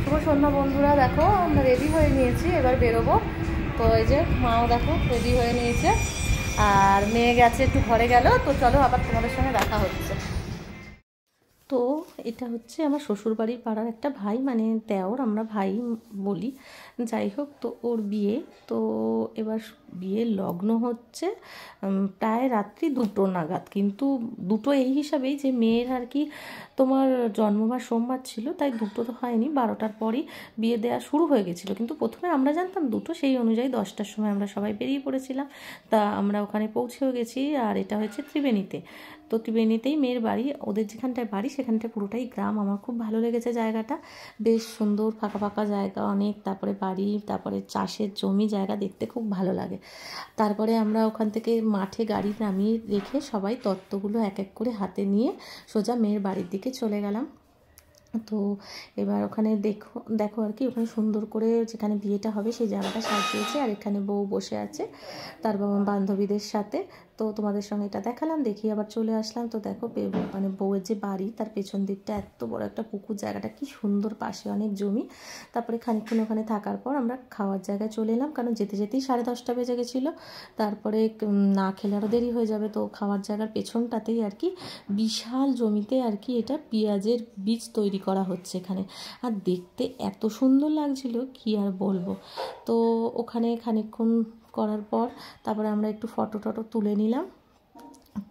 শুভ সন্ধ্যা বন্ধুরা। দেখো আমরা রেডি হয়ে নিয়েছি, এবার বেরোবো। তো এই যে মাও দেখো রেডি হয়ে নিয়েছে, আর মেয়ে গেছে একটু ঘরে গেল। তো চলো আবার তোমাদের সঙ্গে দেখা হচ্ছে। তো এটা হচ্ছে আমার শ্বশুরবাড়ির পাড়ার একটা ভাই, মানে দেওর, আমরা ভাই বলি। যাই হোক, তো ওর বিয়ে। তো এবার বিয়ের লগ্ন হচ্ছে প্রায় রাত্রি 2টো নাগাদ, কিন্তু 2টো এই হিসাবেই যে মেয়ের আর কি তোমার জন্মবার সোমবার ছিল, তাই 2টো তো হয়নি, 12টার পরই বিয়ে দেওয়া শুরু হয়ে গেছিলো। কিন্তু প্রথমে আমরা জানতাম 2টো, সেই অনুযায়ী 10টার সময় আমরা সবাই বেরিয়ে পড়েছিলাম। তা আমরা ওখানে পৌঁছেও গেছি। আর এটা হচ্ছে ত্রিবেণীতে। তো ত্রিবেণীতেই মেয়ের বাড়ি, ওদের যেখানটায় বাড়ি সেখানটায় পুরোটাই গ্রাম। আমার খুব ভালো লেগেছে জায়গাটা, বেশ সুন্দর, ফাঁকা ফাঁকা জায়গা অনেক, তারপরে বাড়ি, তারপরে চাষের জমি, জায়গা দেখতে খুব ভালো লাগে। তারপরে আমরা ওখান থেকে মাঠে গাড়ি নামিয়ে রেখে সবাই তত্ত্বগুলো এক এক করে হাতে নিয়ে সোজা মেয়ের বাড়ির দিকে চলে গেলাম। তো এবার ওখানে দেখো দেখো আর কি ওখানে সুন্দর করে যেখানে বিয়েটা হবে সেই জায়গাটা সাজিয়েছে, আর এখানে বউ বসে আছে তার বান্ধবীদের সাথে। তো তোমাদের সঙ্গে এটা দেখালাম, দেখি আবার চলে আসলাম। তো দেখো মানে বউয়ের যে বাড়ি তার পেছন দিকটা এত বড় একটা পুকুর, জায়গাটা কি সুন্দর, পাশে অনেক জমি। তারপরে খানিকক্ষণ ওখানে থাকার পর আমরা খাওয়ার জায়গায় চলে এলাম, কারণ যেতে যেতেই 10:30 বেজে গেছিলো। তারপরে না খেলে আরও দেরি হয়ে যাবে। তো খাওয়ার জায়গার পেছনটাতেই আর কি বিশাল জমিতে আর কি এটা পেঁয়াজের বীজ তৈরি করা হচ্ছে এখানে, আর দেখতে এত সুন্দর লাগছিল কি আর বলবো। তো ওখানে খানিকক্ষণ করার পর তারপরে আমরা একটু ফটো টটো তুলে নিলাম,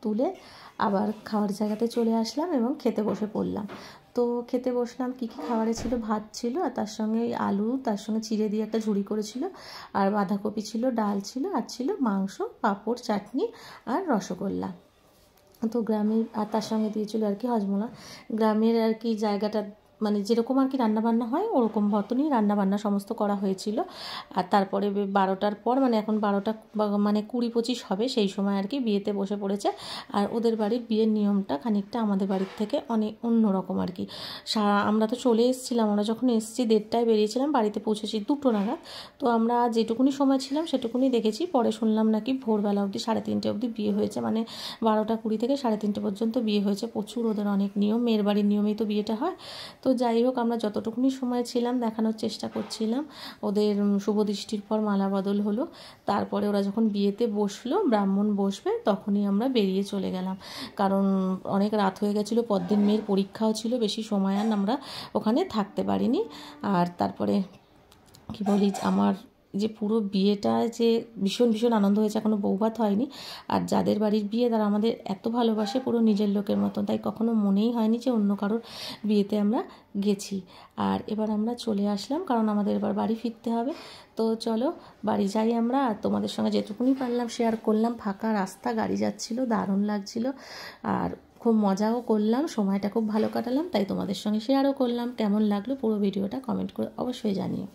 তুলে আবার খাওয়ার জায়গাতে চলে আসলাম এবং খেতে বসে পড়লাম। তো খেতে বসলাম, কী কী খাবারে ছিল, ভাত ছিল, আর তার সঙ্গে আলু, তার সঙ্গে চিড়ে দিয়ে একটা ঝুড়ি করেছিল, আর বাঁধাকপি ছিল, ডাল ছিল, আর ছিল মাংস, পাঁপড়, চাটনি আর রসগোল্লা। তো গ্রামের, আর তার সঙ্গে দিয়েছিল আর কি হজমোলা। গ্রামের আর কি জায়গাটা মানে যেরকম আর কি রান্নাবান্না হয় ওরকম মতনই রান্নাবান্না সমস্ত করা হয়েছিল। আর তারপরে 12টার পর, মানে এখন 12টা মানে 20-25 হবে, সেই সময় আর কি বিয়েতে বসে পড়েছে। আর ওদের বাড়ির বিয়ের নিয়মটা খানিকটা আমাদের বাড়ির থেকে অনেক অন্যরকম আর কি। আমরা তো চলে এসেছিলাম, আমরা যখন এসেছি 1:30টায় বেরিয়েছিলাম, বাড়িতে পৌঁছেছি 2টো নাগাদ। তো আমরা যেটুকুনি সময় ছিলাম সেটুকুনি দেখেছি। পরে শুনলাম নাকি ভোরবেলা অবধি 3:30 অবধি বিয়ে হয়েছে, মানে 12টা 20 থেকে 3:30 পর্যন্ত বিয়ে হয়েছে। প্রচুর ওদের অনেক নিয়ম, মেয়ের বাড়ির নিয়মেই তো বিয়েটা হয়। তো যাই হোক, আমরা যতটুকুনি সময় ছিলাম দেখানোর চেষ্টা করছিলাম। ওদের শুভ দৃষ্টির পর মালা বদল হলো, তারপরে ওরা যখন বিয়েতে বসলো, ব্রাহ্মণ বসবে, তখনই আমরা বেরিয়ে চলে গেলাম, কারণ অনেক রাত হয়ে গেছিলো। পরদিন মেয়ের পরীক্ষাও ছিল, বেশি সময় আর আমরা ওখানে থাকতে পারিনি। আর তারপরে কি বলি, আমার যে পুরো বিয়েটা যে ভীষণ ভীষণ আনন্দ হয়েছে, এখনও বৌভাত হয়নি। আর যাদের বাড়ির বিয়ে তারা আমাদের এত ভালোবাসে, পুরো নিজের লোকের মতন, তাই কখনো মনেই হয়নি যে অন্য কারোর বিয়েতে আমরা গেছি। আর এবার আমরা চলে আসলাম, কারণ আমাদের এবার বাড়ি ফিরতে হবে। তো চলো বাড়ি যাই আমরা। আর তোমাদের সঙ্গে যেটুকুনি পারলাম শেয়ার করলাম। ফাঁকা রাস্তা, গাড়ি যাচ্ছিলো, দারুণ লাগছিল, আর খুব মজাও করলাম, সময়টা খুব ভালো কাটালাম, তাই তোমাদের সঙ্গে শেয়ারও করলাম। কেমন লাগলো পুরো ভিডিওটা কমেন্ট করে অবশ্যই জানিও।